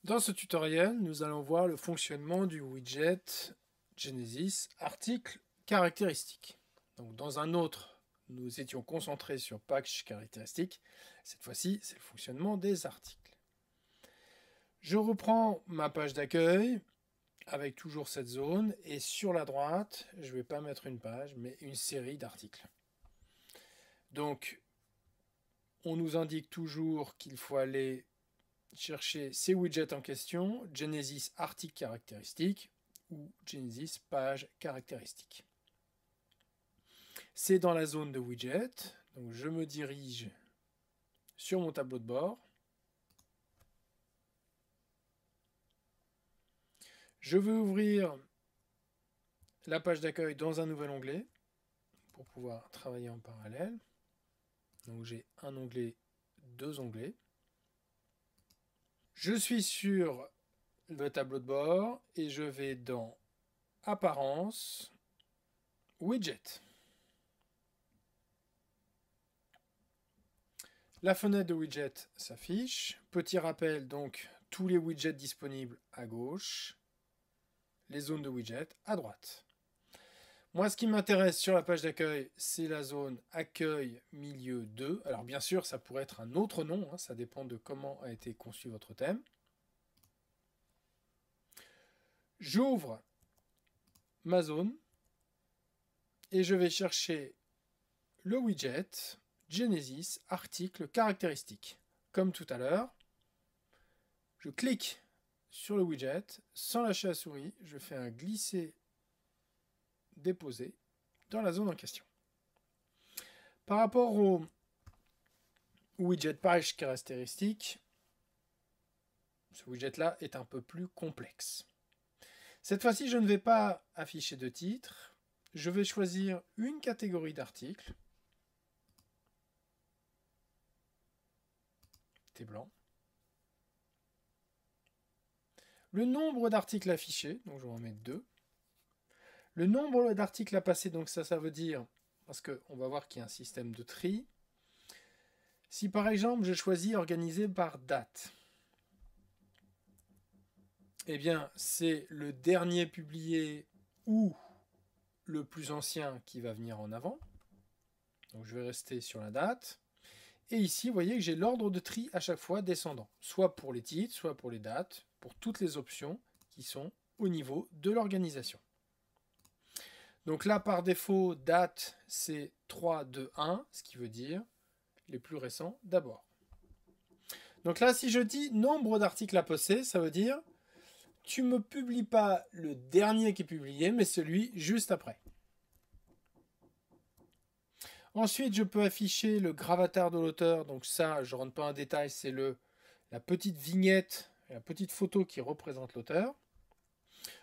Dans ce tutoriel, nous allons voir le fonctionnement du widget Genesis article caractéristique. Donc dans un autre, nous étions concentrés sur page caractéristique. Cette fois-ci, c'est le fonctionnement des articles. Je reprends ma page d'accueil avec toujours cette zone et sur la droite, je ne vais pas mettre une page, mais une série d'articles. Donc, on nous indique toujours qu'il faut aller chercher ces widgets en question, Genesis article caractéristique ou Genesis page caractéristique. C'est dans la zone de widget, donc je me dirige sur mon tableau de bord. Je veux ouvrir la page d'accueil dans un nouvel onglet pour pouvoir travailler en parallèle. Donc j'ai un onglet, deux onglets. Je suis sur le tableau de bord et je vais dans Apparence, Widget. La fenêtre de widget s'affiche. Petit rappel, donc tous les widgets disponibles à gauche, les zones de widget à droite. Moi, ce qui m'intéresse sur la page d'accueil, c'est la zone accueil milieu 2. Alors bien sûr, ça pourrait être un autre nom, hein, ça dépend de comment a été conçu votre thème. J'ouvre ma zone et je vais chercher le widget Genesis article caractéristique. Comme tout à l'heure, je clique sur le widget, sans lâcher la souris, je fais un glisser-déposer dans la zone en question. Par rapport au widget page caractéristique, ce widget-là est un peu plus complexe. Cette fois-ci, je ne vais pas afficher de titre. Je vais choisir une catégorie d'articles. T blanc. Le nombre d'articles affichés, donc je vais en mettre 2. Le nombre d'articles à passer, donc ça veut dire, parce qu'on va voir qu'il y a un système de tri. Si par exemple je choisis organiser par date, eh bien c'est le dernier publié ou le plus ancien qui va venir en avant. Donc je vais rester sur la date. Et ici, vous voyez que j'ai l'ordre de tri à chaque fois descendant, soit pour les titres, soit pour les dates, pour toutes les options qui sont au niveau de l'organisation. Donc là, par défaut, date, c'est 3, 2, 1, ce qui veut dire les plus récents d'abord. Donc là, si je dis nombre d'articles à poster, ça veut dire tu ne me publies pas le dernier qui est publié, mais celui juste après. Ensuite, je peux afficher le gravatar de l'auteur. Donc ça, je ne rentre pas en détail, c'est la petite vignette, la petite photo qui représente l'auteur.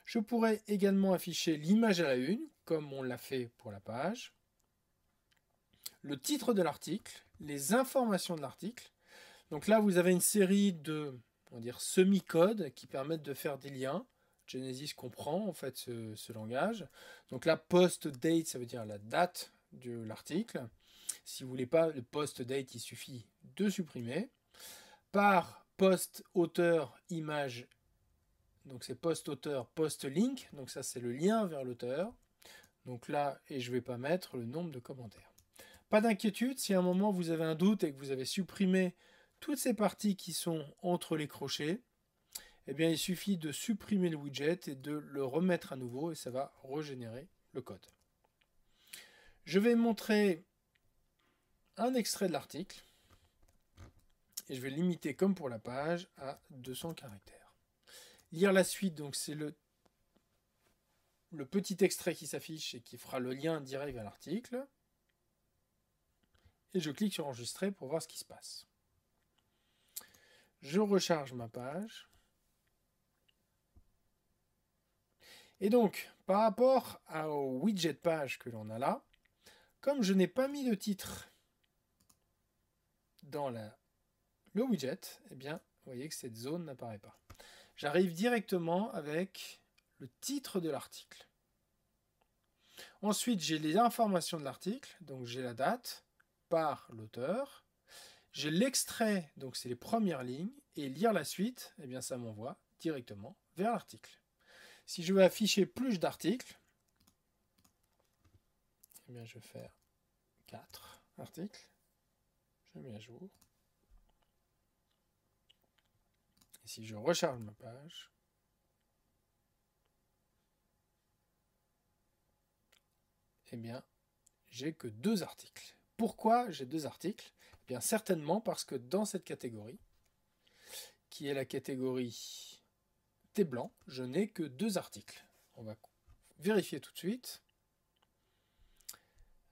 Je pourrais également afficher l'image à la une, comme on l'a fait pour la page. Le titre de l'article, les informations de l'article. Donc là, vous avez une série de semi-codes qui permettent de faire des liens. Genesis comprend en fait ce langage. Donc là, post-date, ça veut dire la date de l'article. Si vous ne voulez pas le post-date, il suffit de supprimer. Par post-auteur image, donc c'est post-auteur, post-link, donc ça c'est le lien vers l'auteur. Donc là, et je ne vais pas mettre le nombre de commentaires. Pas d'inquiétude, si à un moment vous avez un doute et que vous avez supprimé toutes ces parties qui sont entre les crochets, eh bien il suffit de supprimer le widget et de le remettre à nouveau et ça va régénérer le code. Je vais montrer un extrait de l'article et je vais limiter comme pour la page à 200 caractères. Lire la suite, donc c'est le petit extrait qui s'affiche et qui fera le lien direct vers l'article. Et je clique sur enregistrer pour voir ce qui se passe. Je recharge ma page. Et donc, par rapport au widget page que l'on a là, comme je n'ai pas mis de titre dans le widget, eh bien, vous voyez que cette zone n'apparaît pas. J'arrive directement avec le titre de l'article. Ensuite, j'ai les informations de l'article, donc j'ai la date par l'auteur. J'ai l'extrait, donc c'est les premières lignes, et lire la suite, eh bien ça m'envoie directement vers l'article. Si je veux afficher plus d'articles, eh bien je vais faire 4 articles, je mets à jour. Et si je recharge ma page, eh bien j'ai que 2 articles. Pourquoi j'ai 2 articles? Eh bien certainement parce que dans cette catégorie, qui est la catégorie T blanc, je n'ai que 2 articles. On va vérifier tout de suite.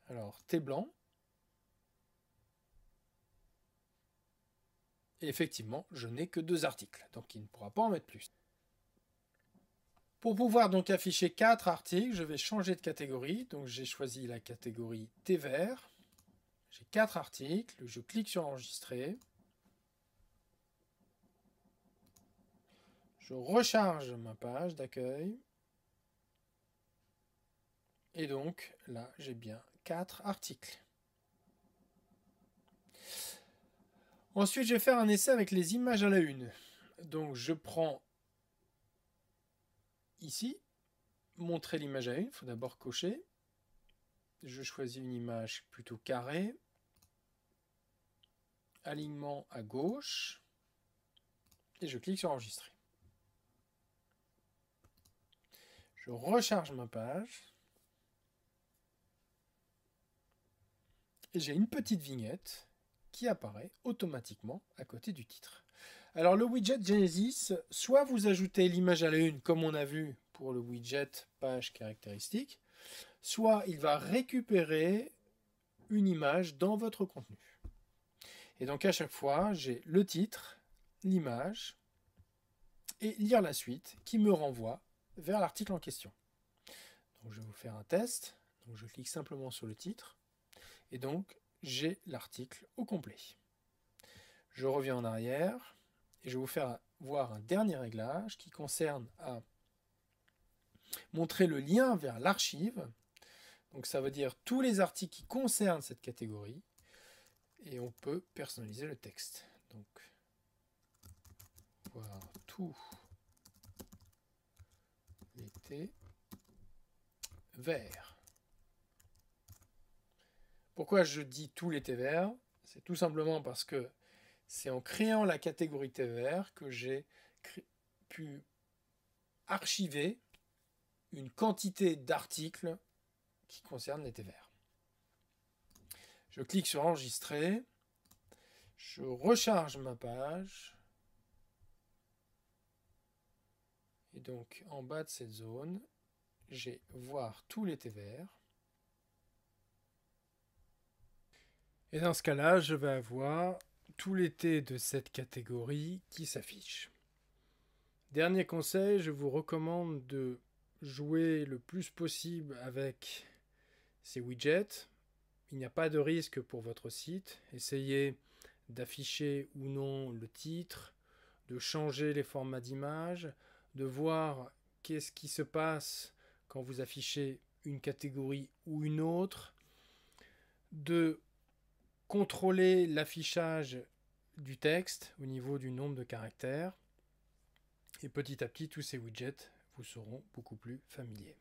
Alors, T blanc. Et effectivement, je n'ai que 2 articles, donc il ne pourra pas en mettre plus. Pour pouvoir donc afficher 4 articles, je vais changer de catégorie. Donc j'ai choisi la catégorie T vert. J'ai 4 articles, je clique sur enregistrer. Je recharge ma page d'accueil. Et donc là, j'ai bien 4 articles. Ensuite, je vais faire un essai avec les images à la une. Donc je prends ici, montrer l'image à une, il faut d'abord cocher. Je choisis une image plutôt carrée. Alignement à gauche. Et je clique sur enregistrer. Je recharge ma page. Et j'ai une petite vignette qui apparaît automatiquement à côté du titre. Alors le widget Genesis, soit vous ajoutez l'image à la une comme on a vu pour le widget page caractéristique, soit il va récupérer une image dans votre contenu. Et donc à chaque fois, j'ai le titre, l'image et lire la suite qui me renvoie vers l'article en question. Donc je vais vous faire un test. Donc je clique simplement sur le titre et donc j'ai l'article au complet. Je reviens en arrière et je vais vous faire voir un dernier réglage qui concerne à montrer le lien vers l'archive. Donc ça veut dire tous les articles qui concernent cette catégorie et on peut personnaliser le texte. Donc voir tout l'été vert. Pourquoi je dis tout l'été vert? C'est tout simplement parce que c'est en créant la catégorie thé vert que j'ai pu archiver une quantité d'articles qui concernent les thés verts. Je clique sur enregistrer, je recharge ma page, et donc en bas de cette zone, j'ai voir tous les thés verts. Et dans ce cas-là, je vais avoir tous les thés de cette catégorie qui s'affichent. Dernier conseil, je vous recommande de jouer le plus possible avec ces widgets. Il n'y a pas de risque pour votre site. Essayez d'afficher ou non le titre, de changer les formats d'image, de voir qu'est-ce qui se passe quand vous affichez une catégorie ou une autre, de contrôler l'affichage du texte au niveau du nombre de caractères. Et petit à petit, tous ces widgets vous seront beaucoup plus familiers.